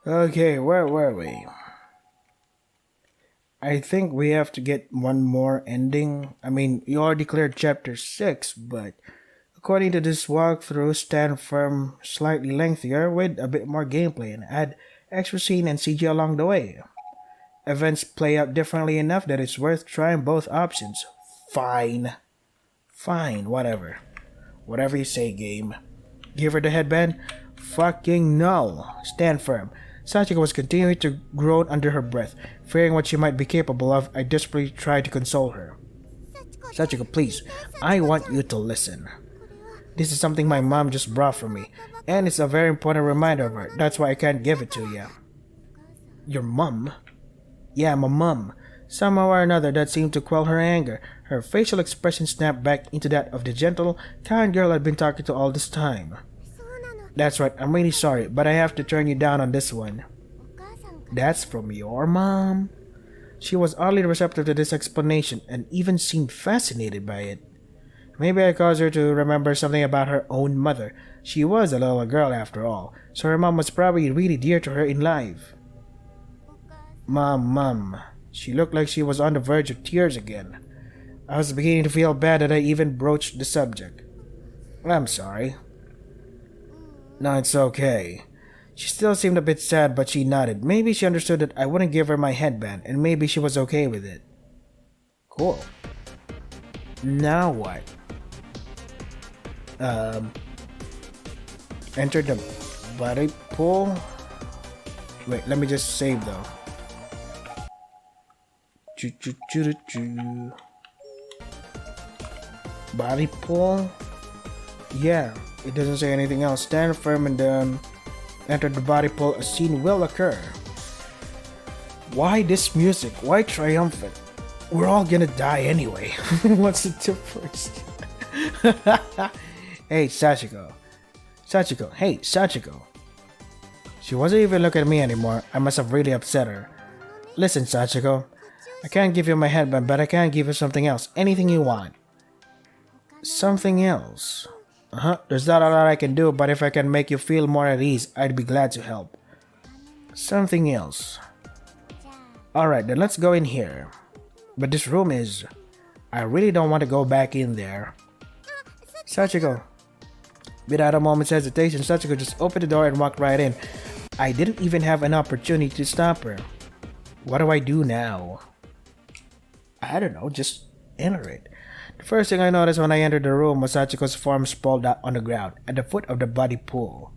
Okay, where were we? I think we have to get one more ending. I mean, you already cleared chapter 6, but according to this walkthrough, stand firm, slightly lengthier with a bit more gameplay and add extra scene and CG along the way. Events play out differently enough that it's worth trying both options. Fine. Fine, whatever. Whatever you say, game. Give her the headband? Fucking no. Stand firm. Sachiko was continuing to groan under her breath. Fearing what she might be capable of, I desperately tried to console her. Sachiko, please. I want you to listen. This is something my mom just brought for me, and it's a very important reminder of her. That's why I can't give it to you. Your mom? Yeah, my mom. Somehow or another that seemed to quell her anger. Her facial expression snapped back into that of the gentle, kind girl I'd been talking to all this time. That's right, I'm really sorry, but I have to turn you down on this one. That's from your mom? She was oddly receptive to this explanation and even seemed fascinated by it. Maybe I caused her to remember something about her own mother. She was a little girl after all, so her mom was probably really dear to her in life. Mom. She looked like she was on the verge of tears again. I was beginning to feel bad that I even broached the subject. I'm sorry. No, it's okay. She still seemed a bit sad, but she nodded. Maybe she understood that I wouldn't give her my headband, and maybe she was okay with it. Cool. Now what? Enter the body pool? Wait, let me just save though. Body pool? Yeah, it doesn't say anything else. Stand firm and enter the body pool. A scene will occur. Why this music? Why triumphant? We're all gonna die anyway. What's the difference? Hey, Sachiko. Hey, Sachiko. She wasn't even looking at me anymore. I must have really upset her. Listen, Sachiko. I can't give you my headband, but I can give you something else. Anything you want. Something else? There's not a lot I can do, but if I can make you feel more at ease, I'd be glad to help. Something else. Alright, then let's go in here. But this room is... I really don't want to go back in there. Sachiko. Without a moment's hesitation, Sachiko just opened the door and walked right in. I didn't even have an opportunity to stop her. What do I do now? I don't know, just enter it. The first thing I noticed when I entered the room was Sachiko's form sprawled out on the ground at the foot of the body pool.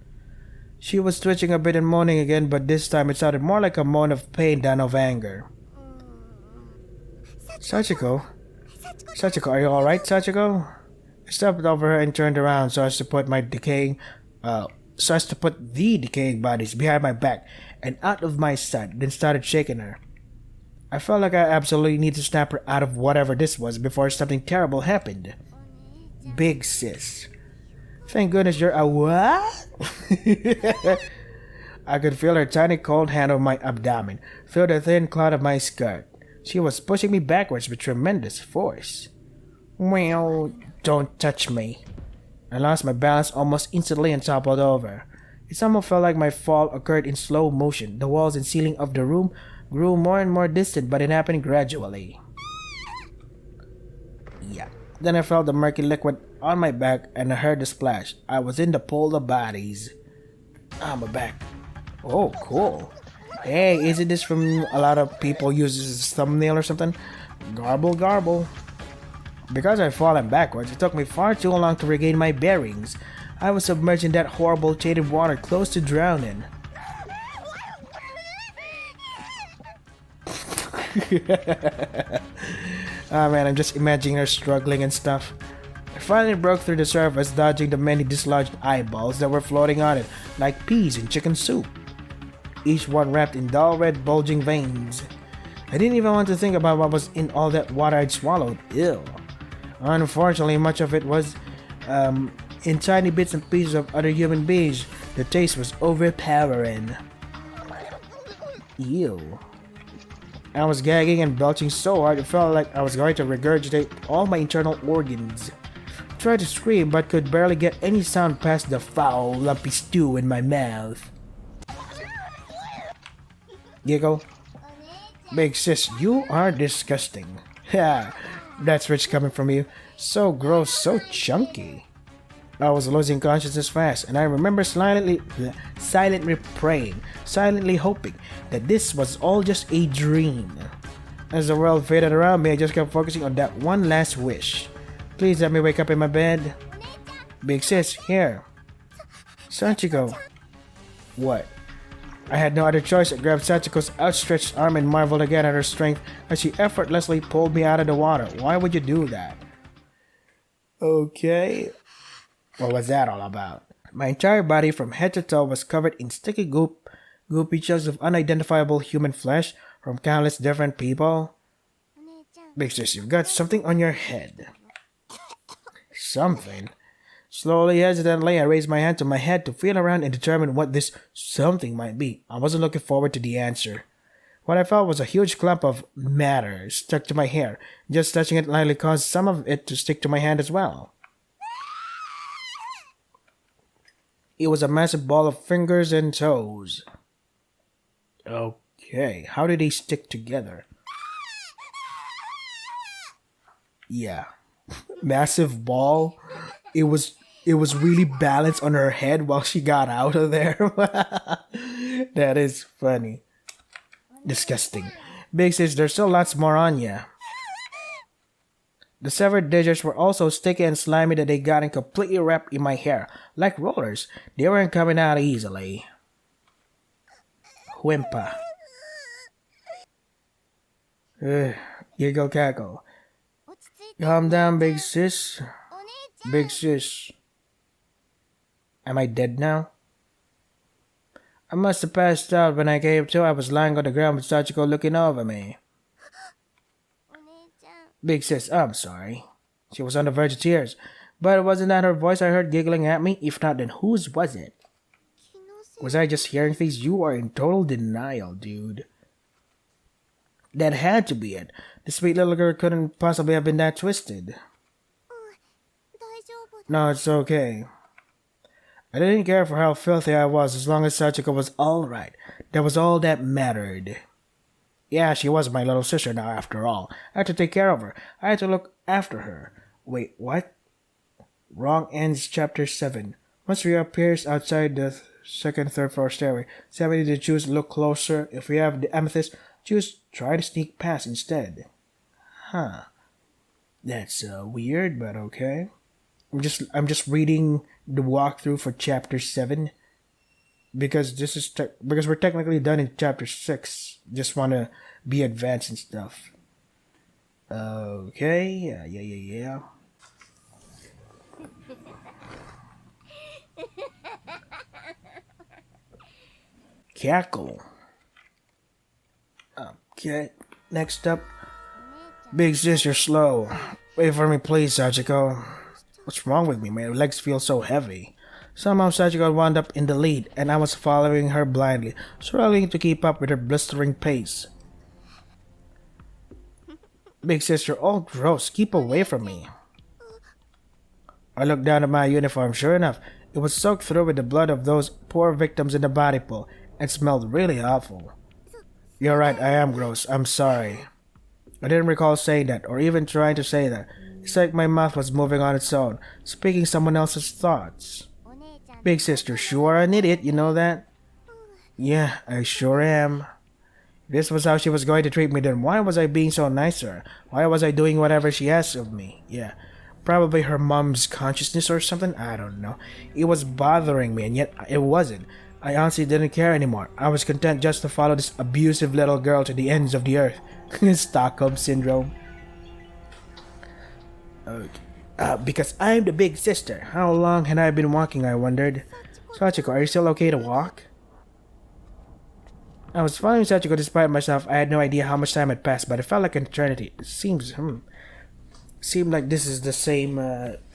She was twitching a bit and moaning again, but this time it sounded more like a moan of pain than of anger. Sachiko? Sachiko, are you alright, Sachiko? I stepped over her and turned around so as to put the decaying bodies behind my back and out of my sight, then started shaking her. I felt like I absolutely need to snap her out of whatever this was before something terrible happened. Big sis. Thank goodness you're a what? I could feel her tiny cold hand on my abdomen, through the thin cloth of my skirt. She was pushing me backwards with tremendous force. Well, don't touch me. I lost my balance almost instantly and toppled over. It somehow felt like my fall occurred in slow motion. The walls and ceiling of the room grew more and more distant, but it happened gradually. Yeah. Then I felt the murky liquid on my back and I heard the splash. I was in the pool of bodies. I'm back. Oh, cool. Hey, isn't this from a lot of people use this as a thumbnail or something? Garble. Because I'd fallen backwards, it took me far too long to regain my bearings. I was submerged in that horrible tainted water close to drowning. Oh man, I'm just imagining her struggling and stuff. I finally broke through the surface, dodging the many dislodged eyeballs that were floating on it, like peas in chicken soup. Each one wrapped in dull red bulging veins. I didn't even want to think about what was in all that water I'd swallowed. Ew. Unfortunately, much of it was in tiny bits and pieces of other human beings. The taste was overpowering. Ew. I was gagging and belching so hard it felt like I was going to regurgitate all my internal organs. I tried to scream but could barely get any sound past the foul, lumpy stew in my mouth. Giggle. Big sis, you are disgusting. Yeah, that's rich coming from you. So gross, so chunky. I was losing consciousness fast, and I remember silently praying, silently hoping that this was all just a dream. As the world faded around me, I just kept focusing on that one last wish. Please let me wake up in my bed. Big sis, here. Sachiko. What? I had no other choice. I grabbed Sachiko's outstretched arm and marveled again at her strength as she effortlessly pulled me out of the water. Why would you do that? Okay. What was that all about? My entire body from head to toe was covered in sticky goopy chunks of unidentifiable human flesh from countless different people. Big sis, you've got something on your head. Something? Slowly, hesitantly, I raised my hand to my head to feel around and determine what this something might be. I wasn't looking forward to the answer. What I felt was a huge clump of matter stuck to my hair. Just touching it lightly caused some of it to stick to my hand as well. It was a massive ball of fingers and toes. Okay, how did they stick together? Yeah. Massive ball. It was really balanced on her head while she got out of there. That is funny. Disgusting. Big sis, there's still lots more on ya. The severed digits were also sticky and slimy that they got completely wrapped in my hair. Like rollers, they weren't coming out easily. Whimper. Giggle cackle. Calm down, big sis. Big sis. Am I dead now? I must have passed out when I came to. I was lying on the ground with Sachiko looking over me. Big sis, I'm sorry. She was on the verge of tears. But wasn't that her voice I heard giggling at me? If not, then whose was it? Was I just hearing things? You are in total denial, dude. That had to be it. The sweet little girl couldn't possibly have been that twisted. No, it's okay. I didn't care for how filthy I was as long as Sachiko was alright. That was all that mattered. Yeah, she was my little sister now after all. I had to take care of her. I had to look after her. Wait, what? Wrong ends chapter 7. Once we appears outside the second, third floor stairway, 70 to choose look closer. If we have the amethyst, choose try to sneak past instead. Huh. That's weird, but okay. I'm just reading the walkthrough for chapter 7 because because we're technically done in chapter 6. Just want to be advanced and stuff. Okay, yeah. Cackle. Okay, next up. Big sis, you're slow. Wait for me, please, Sachiko. What's wrong with me? My legs feel so heavy. Somehow Sachiko wound up in the lead, and I was following her blindly, struggling to keep up with her blistering pace. Big sis, you're all gross. Keep away from me. I looked down at my uniform. Sure enough, it was soaked through with the blood of those poor victims in the body pool, and smelled really awful. You're right, I am gross. I'm sorry. I didn't recall saying that, or even trying to say that. It's like my mouth was moving on its own, speaking someone else's thoughts. Big sister, sure an idiot, you know that? Yeah, I sure am. If this was how she was going to treat me, then why was I being so nice to her? Why was I doing whatever she asked of me? Yeah, probably her mom's consciousness or something, I don't know. It was bothering me, and yet it wasn't. I honestly didn't care anymore. I was content just to follow this abusive little girl to the ends of the earth. Stockholm Syndrome. Because I'm the big sister. How long had I been walking, I wondered. Sachiko, are you still okay to walk? I was following Sachiko despite myself. I had no idea how much time had passed, but it felt like an eternity. It seemed like this is the same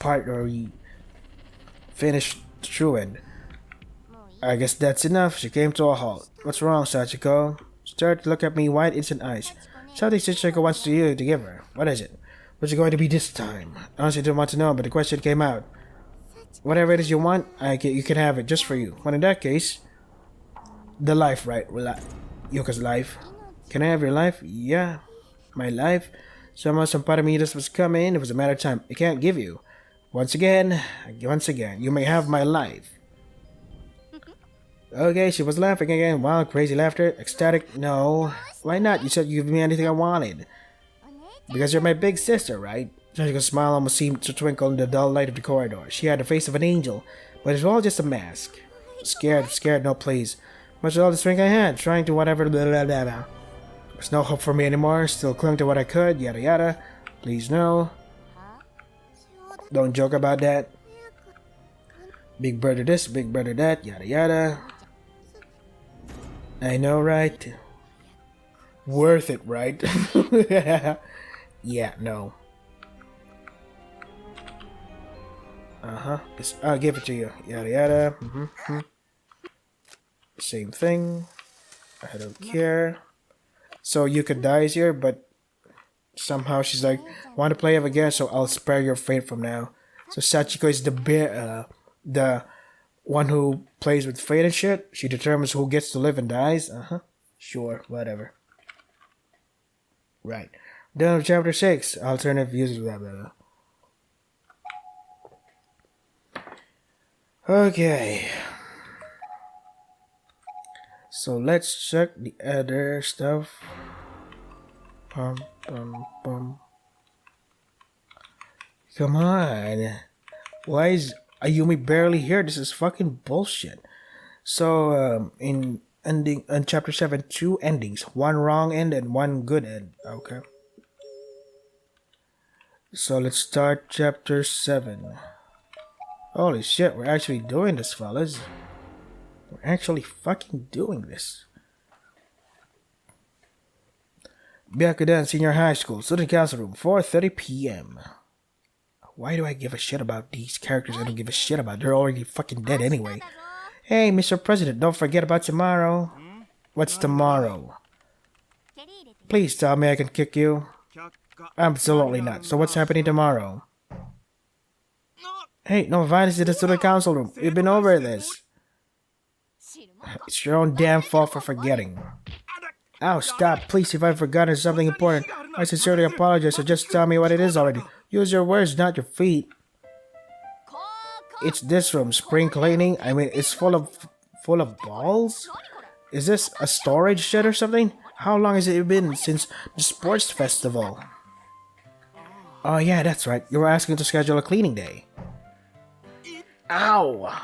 part where we finished through it. I guess that's enough. She came to a halt. What's wrong, Sachiko? She started to look at me wide innocent eyes. Something Sachiko wants you to give her. What is it? What's it going to be this time? I honestly didn't want to know, but the question came out. Whatever it is you want, you can have it just for you. Well, in that case, the life, right? Yuka's life. Can I have your life? Yeah, my life. Somehow some part of me just was coming. It was a matter of time. I can't give you. Once again, you may have my life. Okay, she was laughing again. Wild, crazy laughter. Ecstatic. No. Why not? You said you'd give me anything I wanted. Because you're my big sister, right? Jessica's smile almost seemed to twinkle in the dull light of the corridor. She had the face of an angel, but it was all just a mask. Scared, no please. Much of all the strength I had, trying to whatever, blah, blah, blah, blah. There's no hope for me anymore, still clung to what I could, yada yada. Please no. Don't joke about that. Big brother this, big brother that, yada yada. I know, right? Worth it, right? Yeah, no. I'll give it to you. Yada yada. Same thing. I don't care. So you could die here, but somehow she's like, want to play it again, so I'll spare your fate from now. So Sachiko is the one who plays with fate and shit. She determines who gets to live and dies. Sure, whatever. Right. Done with chapter 6. Alternative views, blah blah blah. Okay. So let's check the other stuff. Come on. Why is Ayumi barely here? This is fucking bullshit. So, in chapter 7, 2 endings. One wrong end and one good end. Okay. So let's start chapter 7. Holy shit, we're actually doing this, fellas. We're actually fucking doing this. Byakudan Senior High School, Student Council Room, 4:30 p.m. Why do I give a shit about these characters I don't give a shit about? They're already fucking dead anyway. Hey, Mr. President, don't forget about tomorrow. What's tomorrow? Please tell me I can kick you. Absolutely not. So what's happening tomorrow? Hey, no violence in the student council room. We've been over this. It's your own damn fault for forgetting. Ow, stop. Please, if I've forgotten something important, I sincerely apologize, so just tell me what it is already. Use your words, not your feet. It's this room. Spring cleaning? I mean, it's full of balls? Is this a storage shed or something? How long has it been since the sports festival? Oh yeah, that's right. You were asking to schedule a cleaning day. Ow!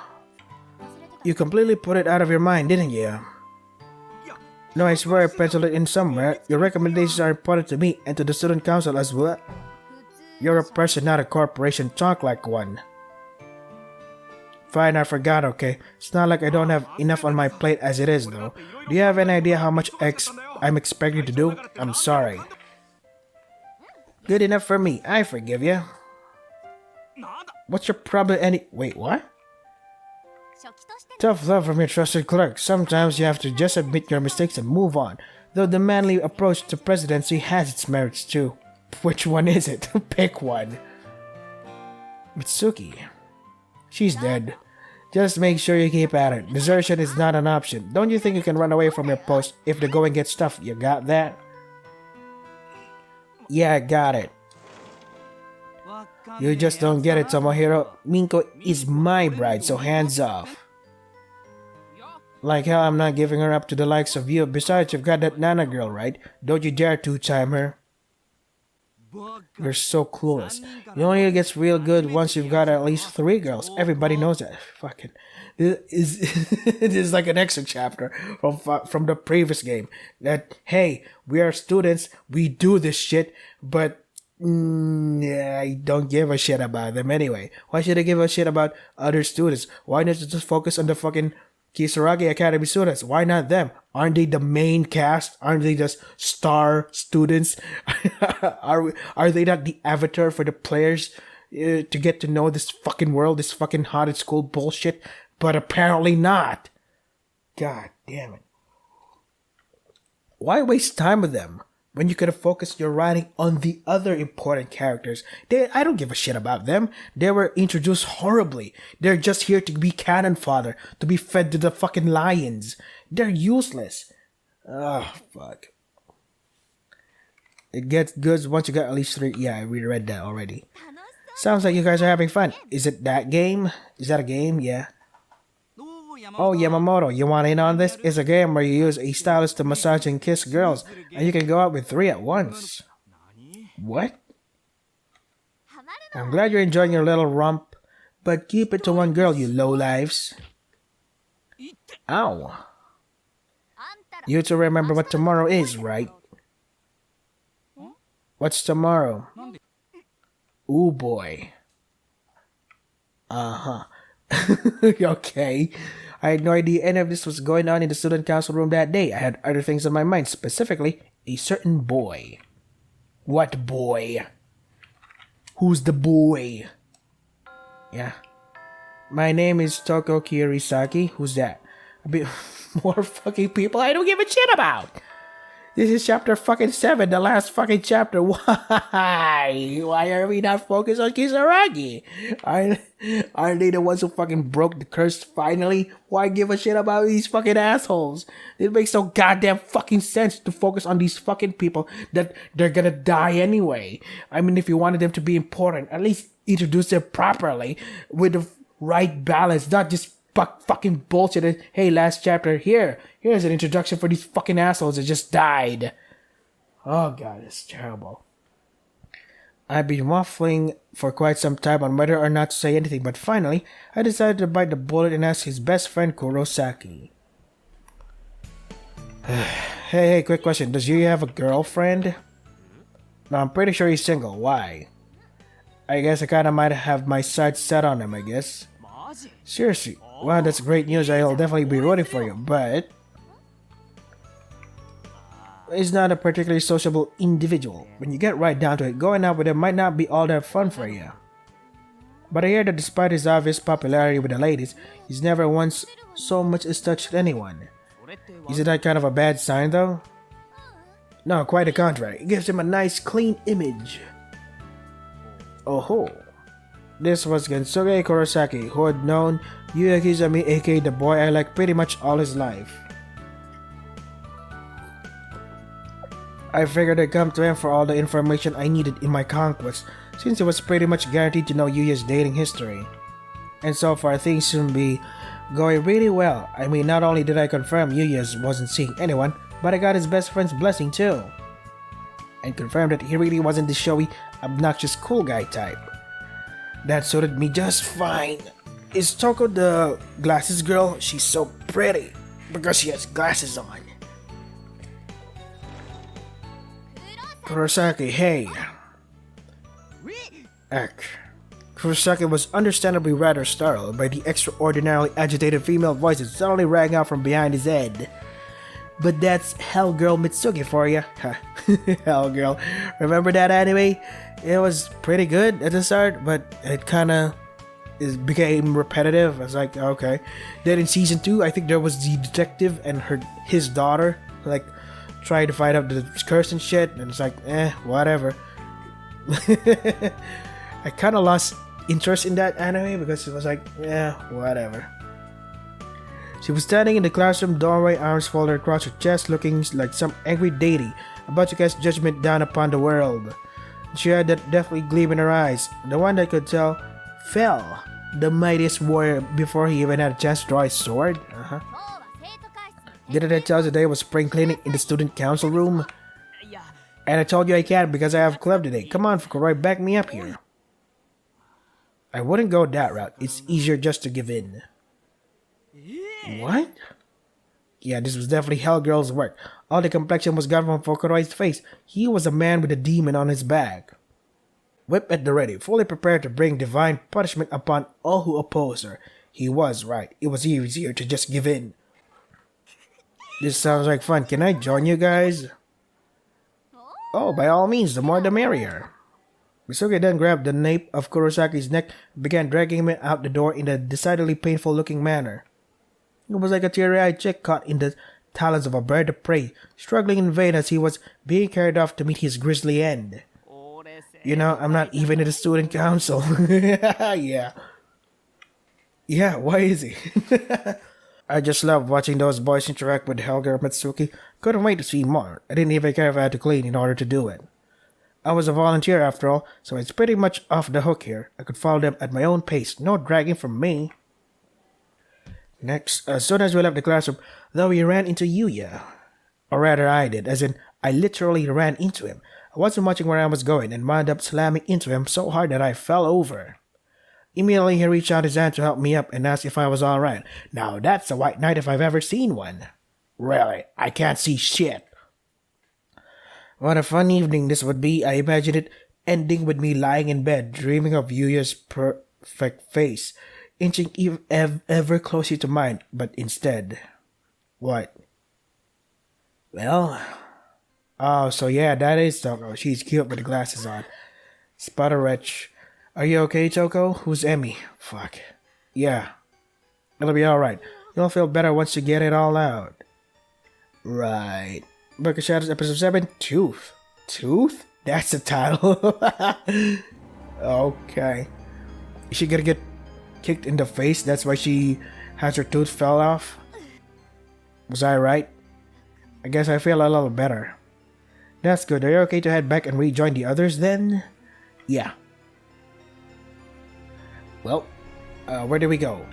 You completely put it out of your mind, didn't you? No, I swear I penciled it in somewhere. Your recommendations are important to me and to the student council as well. You're a person, not a corporation. Talk like one. Fine, I forgot, okay? It's not like I don't have enough on my plate as it is, though. Do you have any idea how much I'm expected to do? I'm sorry. Good enough for me. I forgive you. What's your problem Wait, what? Tough love from your trusted clerk. Sometimes you have to just admit your mistakes and move on. Though the manly approach to presidency has its merits too. Which one is it? Pick one. Mitsuki. She's dead. Just make sure you keep at it. Desertion is not an option. Don't you think you can run away from your post if the going gets tough? You got that? Yeah, I got it. You just don't get it, Tomohiro. Minko is my bride, so hands off. Like hell, I'm not giving her up to the likes of you. Besides, you've got that Nana girl, right? Don't you dare two-time her. You're so clueless. It only gets real good once you've got at least 3 girls. Everybody knows that. Fucking... This is like an extra chapter from the previous game. That, hey, we are students, we do this shit, but... yeah, I don't give a shit about them anyway. Why should I give a shit about other students? Why not just focus on the fucking Kisaragi Academy students? Why not them? Aren't they the main cast? Aren't they just star students? Are they not the avatar for the players to get to know this fucking world, this fucking haunted school bullshit? But apparently not. God damn it. Why waste time with them when you could have focused your writing on the other important characters? I don't give a shit about them. They were introduced horribly. They're just here to be cannon fodder, to be fed to the fucking lions. They're useless. Oh, fuck. It gets good once you got at least 3. Yeah, I reread that already. Sounds like you guys are having fun. Is it that game? Is that a game? Yeah. Oh, Yamamoto, you want in on this? It's a game where you use a stylist to massage and kiss girls, and you can go out with 3 at once. What? I'm glad you're enjoying your little romp, but keep it to one girl, you lowlives. Ow. You two remember what tomorrow is, right? What's tomorrow? Ooh, boy. Uh-huh. Okay. I had no idea any of this was going on in the student council room that day. I had other things on my mind, specifically a certain boy. What boy? Who's the boy? Yeah. My name is Toko Kirisaki. Who's that? A bit more fucking people I don't give a shit about. This is chapter fucking 7, the last fucking chapter. Why? Why are we not focused on Kisaragi? Aren't they the ones who fucking broke the curse finally? Why give a shit about these fucking assholes? It makes no goddamn fucking sense to focus on these fucking people that they're gonna die anyway. I mean, if you wanted them to be important, at least introduce them properly with the right balance, not just fucking bullshit. Hey, last chapter, here's an introduction for these fucking assholes that just died. Oh god, it's terrible. I've been waffling for quite some time on whether or not to say anything, but finally, I decided to bite the bullet and ask his best friend Kurosaki. Hey, quick question. Does Yuya have a girlfriend? No, I'm pretty sure he's single. Why? I guess I kinda might have my sights set on him, I guess. Seriously, wow, that's great news. I'll definitely be rooting for you, but he's not a particularly sociable individual. When you get right down to it, going out with him might not be all that fun for you. But I hear that despite his obvious popularity with the ladies, he's never once so much as touched anyone. Isn't that kind of a bad sign, though? No, quite the contrary. It gives him a nice, clean image. Oh ho. This was Gensuke Kurosaki, who had known Yuya Kizami, aka the boy I like, pretty much all his life. I figured I'd come to him for all the information I needed in my conquest, since it was pretty much guaranteed to know Yuya's dating history. And so far things seem to be going really well. I mean, not only did I confirm Yuya wasn't seeing anyone, but I got his best friend's blessing too. And confirmed that he really wasn't the showy, obnoxious cool guy type. That suited me just fine. Is Toko the glasses girl? She's so pretty because she has glasses on. Kurosaki, hey. Kurosaki was understandably rather startled by the extraordinarily agitated female voice that suddenly rang out from behind his head. But that's Hell Girl Mitsuki for ya. Hell Girl. Remember that anime? It was pretty good at the start, but it kinda became repetitive. I was like, okay. Then in season 2, I think there was the detective and his daughter, like, trying to find out the curse and shit, and it's like, whatever. I kinda lost interest in that anime because it was like, whatever. She was standing in the classroom doorway, arms folded across her chest, looking like some angry deity about to cast judgment down upon the world. She had that deathly gleam in her eyes, the one that could tell fell the mightiest warrior before he even had a chance to draw his sword. Didn't I tell you today was spring cleaning in the student council room? And I told you I can't because I have club today. Come on, Fukurai, back me up here. I wouldn't go that route. It's easier just to give in. What? Yeah, this was definitely Hellgirl's work. All the complexion was gone from Fukurai's face. He was a man with a demon on his back. Whip at the ready, fully prepared to bring divine punishment upon all who oppose her. He was right. It was easier to just give in. This sounds like fun. Can I join you guys? Oh, by all means, the more the merrier. Mitsuki then grabbed the nape of Kurosaki's neck and began dragging him out the door in a decidedly painful-looking manner. It was like a teary-eyed chick caught in the talons of a bird of prey, struggling in vain as he was being carried off to meet his grisly end. You know, I'm not even in the student council. Yeah. Yeah, why is he? I just love watching those boys interact with Helga or Mitsuki. Couldn't wait to see more. I didn't even care if I had to clean in order to do it. I was a volunteer after all, so it's pretty much off the hook here. I could follow them at my own pace, no dragging from me. Next, as soon as we left the classroom, though we ran into Yuya. Or rather I did, as in, I literally ran into him. I wasn't watching where I was going and wound up slamming into him so hard that I fell over. Immediately he reached out his hand to help me up and asked if I was alright. Now that's a white knight if I've ever seen one. Really, I can't see shit. What a fun evening this would be. I imagined it ending with me lying in bed, dreaming of Yuya's perfect face, inching ever closer to mine, but instead... What? Well... Oh, so yeah, that is Toko. She's cute with the glasses on. Spotter wretch. Are you okay, Toko? Who's Emmy? Fuck. Yeah. It'll be alright. You'll feel better once you get it all out. Right. Book of Shadows, Episode 7, Tooth. Tooth? That's the title. Okay. Is she gonna get kicked in the face? That's why she has her tooth fell off? Was I right? I guess I feel a little better. That's good. Are you okay to head back and rejoin the others then? Yeah. Well, where do we go?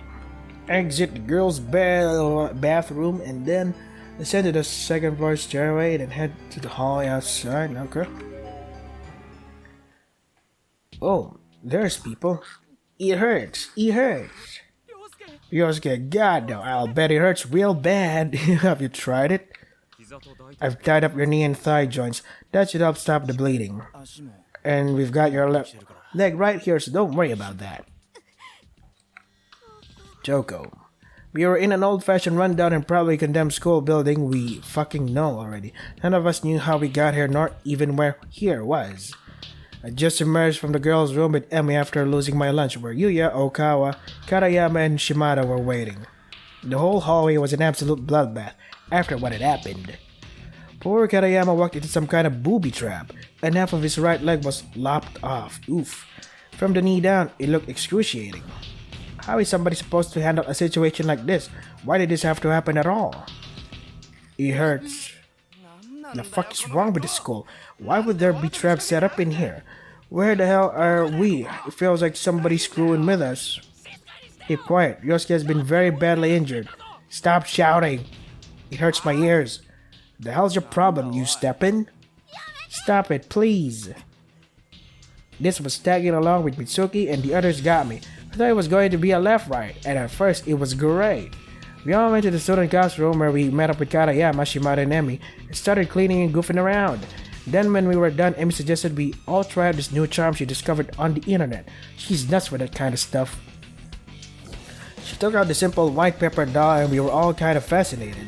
Exit the girls' bathroom and then ascend to the second floor stairway, then head to the hallway outside. Okay. Oh, there's people. It hurts. It hurts. Yosuke, God no, I'll bet it hurts real bad. Have you tried it? I've tied up your knee and thigh joints. That should help stop the bleeding. And we've got your leg right here, so don't worry about that. Joko. We were in an old-fashioned rundown and probably condemned school building we fucking know already. None of us knew how we got here, nor even where here was. I just emerged from the girls' room with Emmy after losing my lunch, where Yuya, Okawa, Karayama, and Shimada were waiting. The whole hallway was an absolute bloodbath after what had happened. Poor Karayama walked into some kind of booby trap, and half of his right leg was lopped off. Oof. From the knee down, it looked excruciating. How is somebody supposed to handle a situation like this? Why did this have to happen at all? It hurts. The fuck is wrong with this school? Why would there be traps set up in here? Where the hell are we? It feels like somebody's screwing with us. Keep quiet. Yosuke has been very badly injured. Stop shouting. It hurts my ears. The hell's your problem, you steppin'? Stop it, please. This was tagging along with Mitsuki and the others got me. I thought it was going to be a left-right, and at first it was great. We all went to the student classroom where we met up with Karayama, Shimada, and Emmy and started cleaning and goofing around. Then when we were done, Emmy suggested we all try out this new charm she discovered on the internet. She's nuts for that kind of stuff. She took out the simple white pepper doll and we were all kind of fascinated.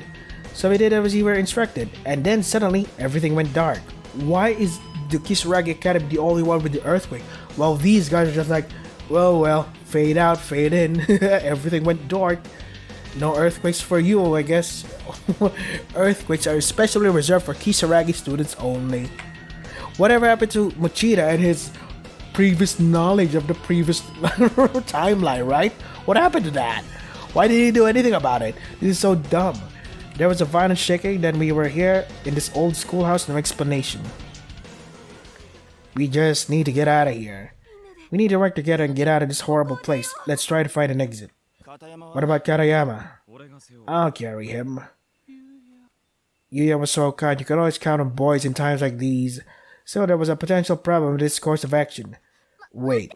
So we did as we were instructed, and then suddenly everything went dark. Why is the Kisaragi Academy the only one with the earthquake, while these guys are just like, well, fade out, fade in. Everything went dark. No earthquakes for you, I guess. Earthquakes are especially reserved for Kisaragi students only. Whatever happened to Mochida and his previous knowledge of the previous timeline, right? What happened to that? Why did he do anything about it? This is so dumb. There was a violent shaking, then we were here in this old schoolhouse, no explanation. We just need to get out of here. We need to work together and get out of this horrible place. Let's try to find an exit. What about Karayama? I'll carry him. Yuya was so kind. You could always count on boys in times like these. So there was a potential problem with this course of action. Wait.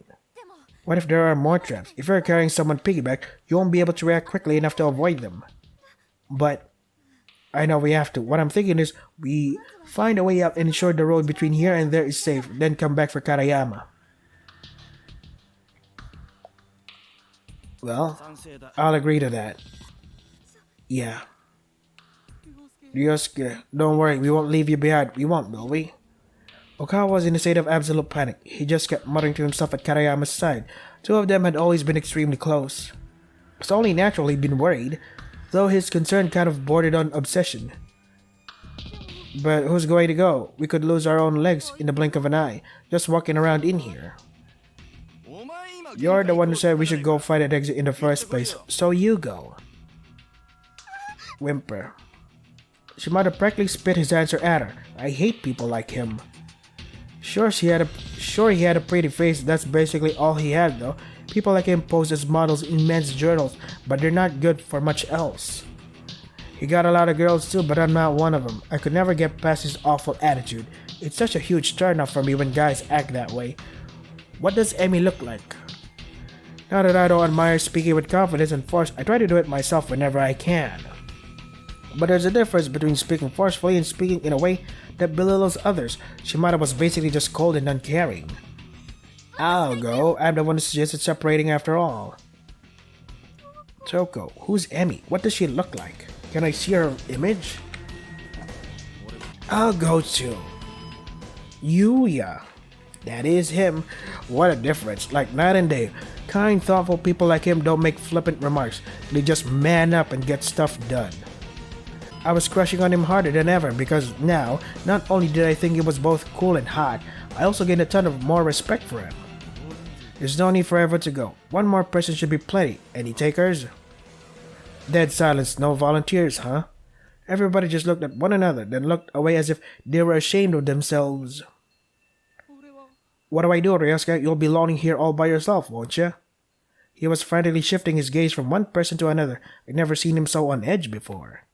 What if there are more traps? If you're carrying someone piggyback, you won't be able to react quickly enough to avoid them. But I know we have to. What I'm thinking is we find a way out and ensure the road between here and there is safe, then come back for Karayama. Well, I'll agree to that. Yeah. Ryosuke, don't worry, we won't leave you behind. We won't, will we? Okawa was in a state of absolute panic. He just kept muttering to himself at Karayama's side. Two of them had always been extremely close. It's only natural he'd been worried, though his concern kind of bordered on obsession. But who's going to go? We could lose our own legs in the blink of an eye, just walking around in here. You're the one who said we should go find an exit in the first place, so you go. whimper. Shimada practically spit his answer at her. I hate people like him. Sure, he had a pretty face. That's basically all he had, though. People like him pose as models in men's journals, but they're not good for much else. He got a lot of girls too, but I'm not one of them. I could never get past his awful attitude. It's such a huge turnoff for me when guys act that way. What does Emmy look like? Now that I don't admire speaking with confidence and force, I try to do it myself whenever I can. But there's a difference between speaking forcefully and speaking in a way that belittles others. Shimada was basically just cold and uncaring. I'll go. I'm the one who suggested separating after all. Toko, who's Emmy? What does she look like? Can I see her image? I'll go too. Yuya. That is him. What a difference. Like night and day. Kind, thoughtful people like him don't make flippant remarks. They just man up and get stuff done. I was crushing on him harder than ever because now, not only did I think he was both cool and hot, I also gained a ton of more respect for him. There's no need forever to go. One more person should be plenty. Any takers? Dead silence, no volunteers, huh? Everybody just looked at one another, then looked away as if they were ashamed of themselves. What do I do, Ryosuke? You'll be lounging here all by yourself, won't you? He was frantically shifting his gaze from one person to another. I'd never seen him so on edge before.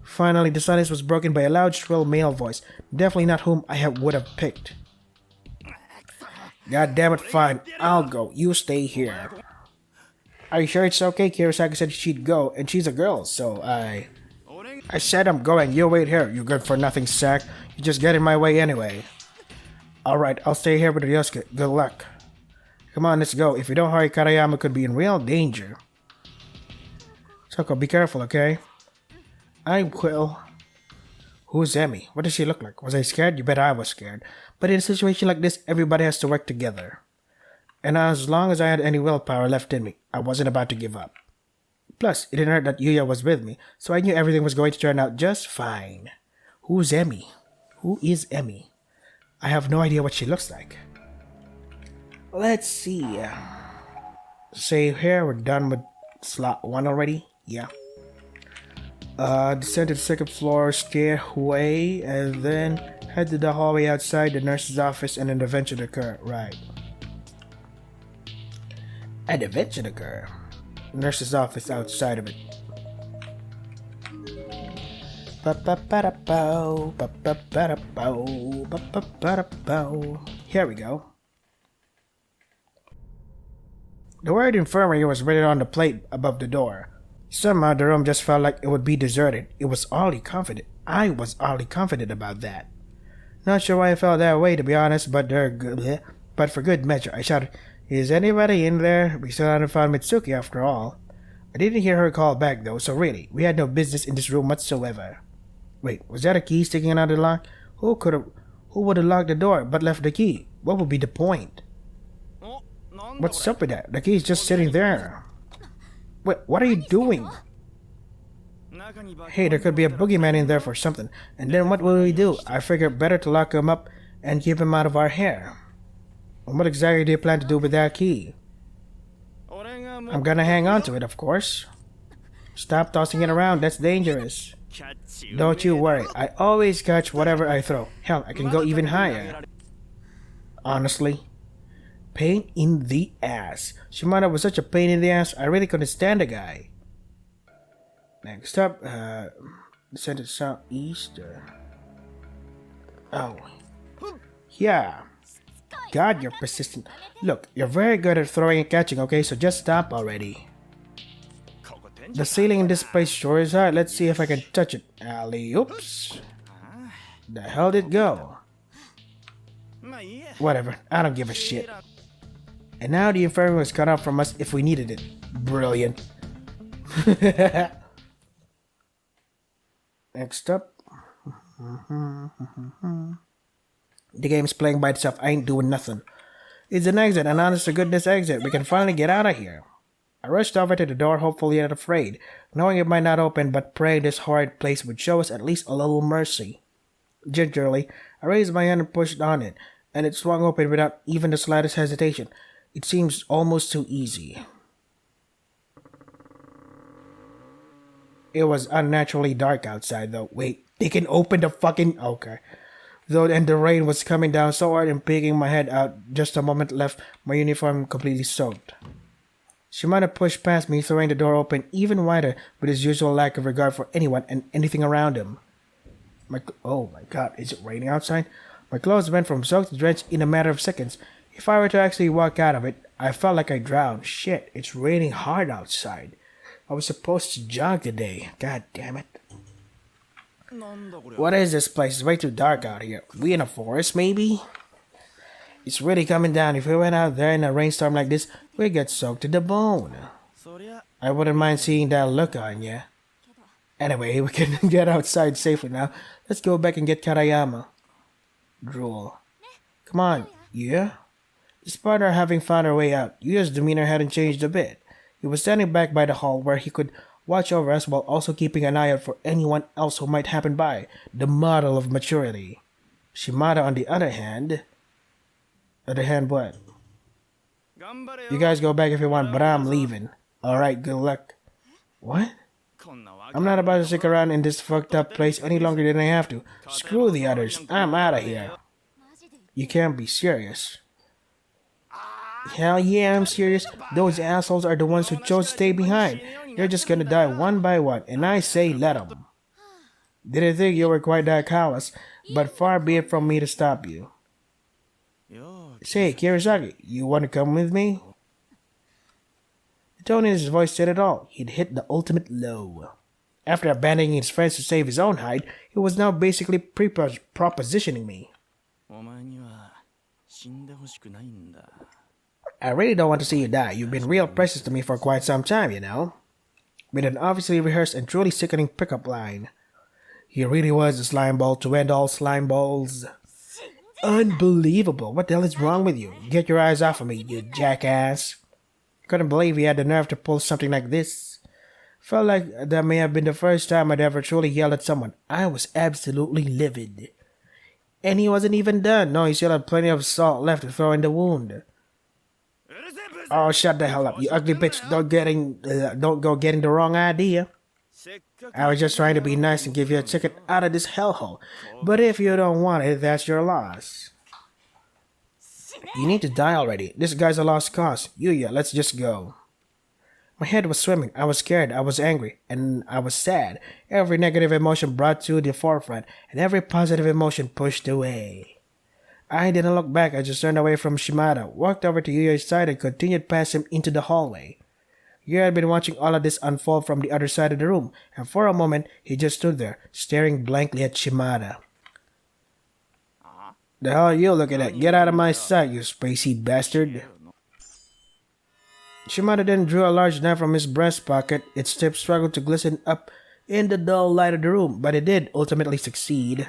Finally, the silence was broken by a loud, shrill male voice. Definitely not whom I would have picked. God damn it, fine. I'll go. You stay here. Are you sure it's okay? Kirosaki said she'd go, and she's a girl, so I said I'm going. You wait here, you good for nothing sack. You just get in my way anyway. Alright, I'll stay here with Ryosuke. Good luck. Come on, let's go. If you don't hurry, Karayama could be in real danger. Toko, be careful, okay? I will. Who's Emmy? What does she look like? Was I scared? You bet I was scared. But in a situation like this, everybody has to work together. And as long as I had any willpower left in me, I wasn't about to give up. Plus, it didn't hurt that Yuya was with me, so I knew everything was going to turn out just fine. Who's Emmy? Who is Emmy? I have no idea what she looks like. Let's see. Save here, we're done with slot 1 already. Yeah. Descend to the second floor stairway, and then head to the hallway outside the nurse's office, and an adventure to occur. Right. An adventure to occur. Nurse's office outside of it. Here we go. The word infirmary was written on the plate above the door. Somehow the room just felt like it would be deserted. It was oddly confident. I was oddly confident about that. Not sure why I felt that way, to be honest, but for good measure, I shouted, "Is anybody in there?" We still hadn't found Mitsuki after all. I didn't hear her call back though, so really, we had no business in this room whatsoever. Wait, was that a key sticking out of the lock? Who would have locked the door but left the key? What would be the point? What's up with that? The key is just sitting there. Wait, what are you doing? Hey, there could be a boogeyman in there for something. And then what will we do? I figured better to lock him up and keep him out of our hair. And what exactly do you plan to do with that key? I'm gonna hang on to it, of course. Stop tossing it around, that's dangerous. Don't you worry, I always catch whatever I throw. Hell, I can go even higher. Honestly, pain in the ass. Shimada was such a pain in the ass, I really couldn't stand the guy. Next up, descend to southeast. Oh. Yeah. God, you're persistent. Look, you're very good at throwing and catching, okay? So just stop already. The ceiling in this place sure is hard. Let's see if I can touch it. Alley-oops. The hell did it go? Whatever, I don't give a shit. And now the infirmary was cut off from us if we needed it. Brilliant. Next up. The game's playing by itself. I ain't doing nothing. It's an exit, an honest to goodness exit. We can finally get out of here. I rushed over to the door, hopefully not afraid, knowing it might not open, but praying this horrid place would show us at least a little mercy. Gingerly, I raised my hand and pushed on it, and it swung open without even the slightest hesitation. It seems almost too easy. It was unnaturally dark outside though. Wait, they can open the fucking... Okay. Though, and the rain was coming down so hard and peeking my head out. Just a moment left, my uniform completely soaked. Shimada pushed past me, throwing the door open even wider with his usual lack of regard for anyone and anything around him. Oh my god, is it raining outside? My clothes went from soaked to drenched in a matter of seconds. If I were to actually walk out of it, I felt like I drowned. Shit, it's raining hard outside. I was supposed to jog today. God damn it. What is this place? It's way too dark out here. We in a forest, maybe? It's really coming down. If we went out there in a rainstorm like this, we'd get soaked to the bone. I wouldn't mind seeing that look on ya. Anyway, we can get outside safely now. Let's go back and get Karayama. Drool. Come on, yeah? Despite our having found our way out, Yuya's demeanor hadn't changed a bit. He was standing back by the hall where he could watch over us while also keeping an eye out for anyone else who might happen by. The model of maturity. Shimada, on the other hand... Other hand what? You guys go back if you want, but I'm leaving. Alright, good luck. What? I'm not about to stick around in this fucked up place any longer than I have to. Screw the others. I'm out of here. You can't be serious. Hell yeah, I'm serious. Those assholes are the ones who chose to stay behind. They're just gonna die one by one, and I say let them. Didn't think you were quite that callous, but far be it from me to stop you. Say, Kirisaki, you want to come with me? The tone in his voice said it all. He'd hit the ultimate low. After abandoning his friends to save his own hide, he was now basically propositioning me. I really don't want to see you die. You've been real precious to me for quite some time, you know. With an obviously rehearsed and truly sickening pickup line. He really was a slime ball to end all slime balls. Unbelievable. What the hell is wrong with you? Get your eyes off of me, you jackass. Couldn't believe he had the nerve to pull something like this. Felt like that may have been the first time I'd ever truly yelled at someone. I was absolutely livid. And he wasn't even done. No, he still had plenty of salt left to throw in the wound. Oh, shut the hell up, you ugly bitch. Don't go getting the wrong idea. I was just trying to be nice and give you a ticket out of this hellhole. But if you don't want it, that's your loss. You need to die already. This guy's a lost cause. Yuya, let's just go. My head was swimming. I was scared. I was angry. And I was sad. Every negative emotion brought to the forefront, and every positive emotion pushed away. I didn't look back. I just turned away from Shimada, walked over to Yuya's side, and continued past him into the hallway. Yuya had been watching all of this unfold from the other side of the room, and for a moment, he just stood there, staring blankly at Shimada. The hell are you looking at? Get out of my sight, you spacey bastard. Shimada then drew a large knife from his breast pocket. Its tip struggled to glisten up in the dull light of the room, but it did ultimately succeed.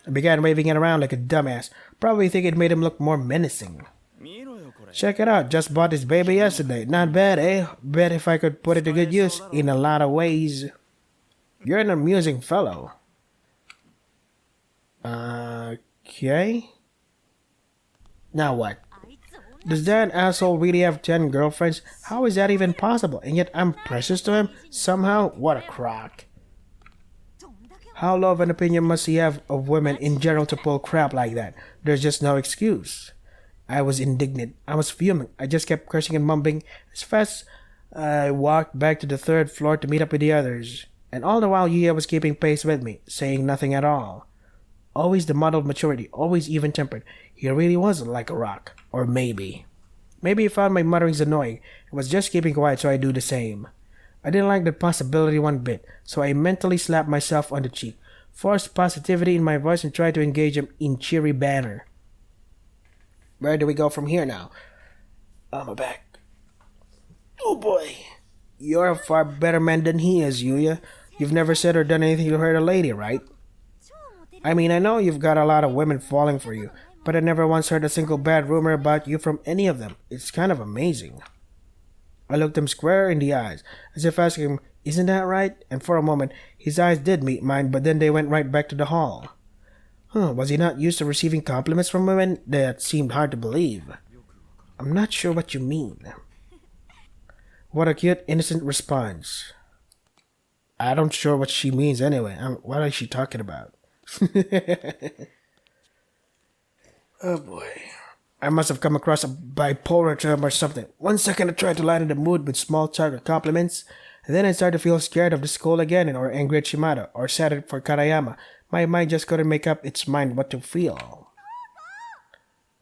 I began waving it around like a dumbass, probably thinking it made him look more menacing. Check it out, just bought this baby yesterday. Not bad, eh? Bet if I could put it to good use in a lot of ways. You're an amusing fellow. Okay. Now what? Does that asshole really have 10 girlfriends? How is that even possible? And yet I'm precious to him? Somehow? What a crock. How low of an opinion must he have of women in general to pull crap like that? There's just no excuse. I was indignant. I was fuming. I just kept cursing and mumbling as fast as I walked back to the 3rd floor to meet up with the others. And all the while Yuya was keeping pace with me, saying nothing at all. Always the model of maturity, always even-tempered. He really wasn't like a rock. Or maybe. Maybe he found my mutterings annoying and was just keeping quiet so I do the same. I didn't like the possibility one bit, so I mentally slapped myself on the cheek, forced positivity in my voice, and tried to engage him in cheery banter. Where do we go from here now? I'm back. Oh boy. You're a far better man than he is, Yuya. You've never said or done anything to hurt a lady, right? I mean, I know you've got a lot of women falling for you, but I never once heard a single bad rumor about you from any of them. It's kind of amazing. I looked him square in the eyes, as if asking him, isn't that right? And for a moment, his eyes did meet mine, but then they went right back to the hall. Was he not used to receiving compliments from women? That seemed hard to believe. I'm not sure what you mean. What a cute, innocent response. I don't sure what she means anyway. What is she talking about? Oh boy. I must have come across a bipolar term or something. 1 second I tried to lighten the mood with small talk or compliments, and then I started to feel scared of the school again, or angry at Shimada, or sad for Karayama. My mind just couldn't make up its mind what to feel.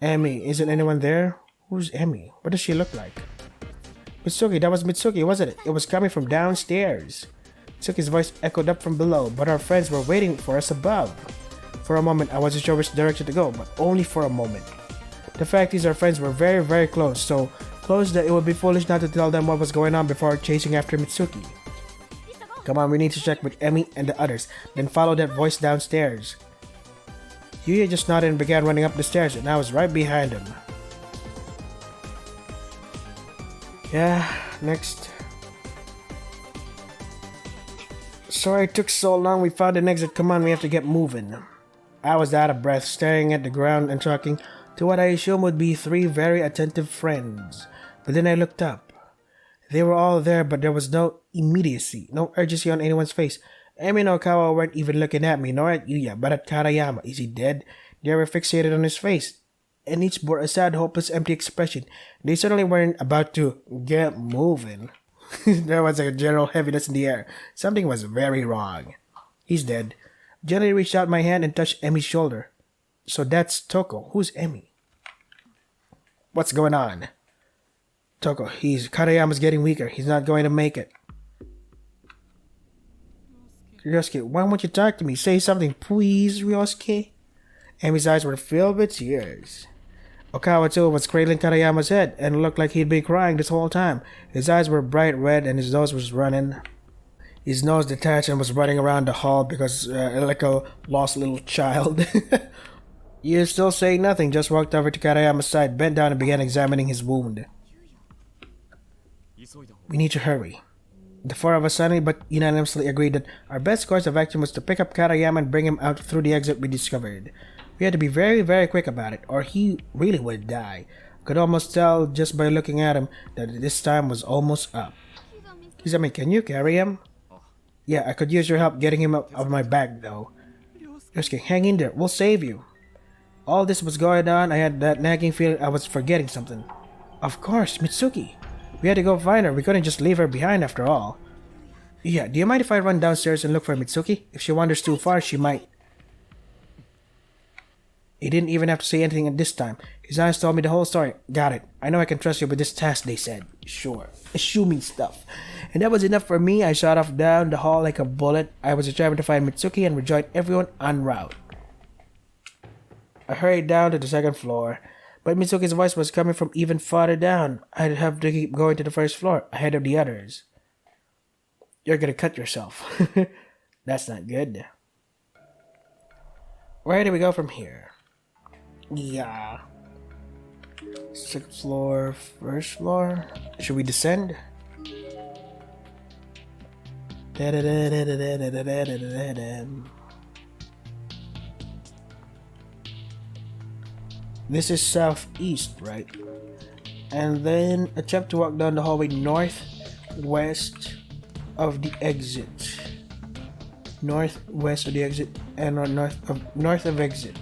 Emmy, isn't anyone there? Who's Emmy? What does she look like? Mitsuki, that was Mitsuki, wasn't it? It was coming from downstairs. Mitsuki's voice echoed up from below, but our friends were waiting for us above. For a moment, I wasn't sure which direction to go, but only for a moment. The fact is, our friends were very, very close, so close that it would be foolish not to tell them what was going on before chasing after Mitsuki. Come on, we need to check with Emmy and the others, then follow that voice downstairs. Yuya just nodded and began running up the stairs, and I was right behind him. Yeah, next. Sorry it took so long, we found an exit, come on, we have to get moving. I was out of breath, staring at the ground and talking to what I assumed would be 3 very attentive friends. But then I looked up. They were all there, but there was no immediacy, no urgency on anyone's face. Emi and Okawa weren't even looking at me, nor at Yuya, but at Karayama. Is he dead? They were fixated on his face, and each bore a sad, hopeless, empty expression. They certainly weren't about to get moving. There was a general heaviness in the air. Something was very wrong. He's dead. Gently reached out my hand and touched Emi's shoulder. So that's Toko. Who's Emi? What's going on? Toko, Karayama's getting weaker. He's not going to make it. Ryosuke, why won't you talk to me? Say something, please, Ryosuke. Emi's eyes were filled with tears. Okawa too was cradling Karayama's head and looked like he'd been crying this whole time. His eyes were bright red and his nose was running. His nose detached and was running around the hall because like a lost little child. You still saying nothing, just walked over to Karayama's side, bent down and began examining his wound. We need to hurry. The 4 of us suddenly but unanimously agreed that our best course of action was to pick up Karayama and bring him out through the exit we discovered. We had to be very, very quick about it, or he really would die. Could almost tell just by looking at him that this time was almost up. Kizami, can you carry him? Yeah, I could use your help getting him up of my back though. Yosuke, hang in there, we'll save you. All this was going on, I had that nagging feeling I was forgetting something. Of course, Mitsuki. We had to go find her, we couldn't just leave her behind after all. Yeah, do you mind if I run downstairs and look for Mitsuki? If she wanders too far, she might... He didn't even have to say anything at this time. His eyes told me the whole story. Got it. I know I can trust you with this task, they said. Sure. Assuming stuff. And that was enough for me. I shot off down the hall like a bullet. I was determined to find Mitsuki and rejoin everyone en route. I hurried down to the 2nd floor, but Mitsuki's voice was coming from even farther down. I'd have to keep going to the 1st floor, ahead of the others. You're gonna cut yourself. That's not good. Where do we go from here? Yeah. 6th floor, 1st floor. Should we descend? This is southeast, right? And then attempt to walk down the hallway northwest of the exit. Northwest of the exit and north of exit.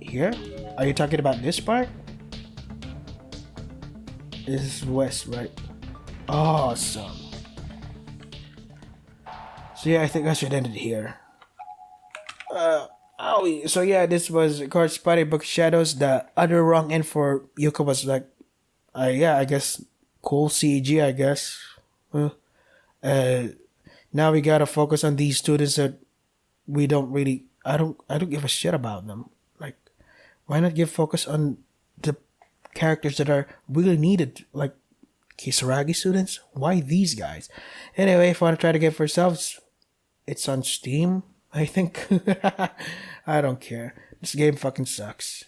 Here? Are you talking about this part? This is west, right? Awesome. So yeah, I think I should end it here. So yeah, this was of course Party Book Shadows. The other wrong end for Yuka was like, yeah, I guess cool CG, I guess. Now we gotta focus on these students that we don't really. I don't give a shit about them. Like, why not give focus on the characters that are really needed, like Kisaragi students? Why these guys? Anyway, if you want to try to get it for yourselves, it's on Steam, I think. I don't care. This game fucking sucks.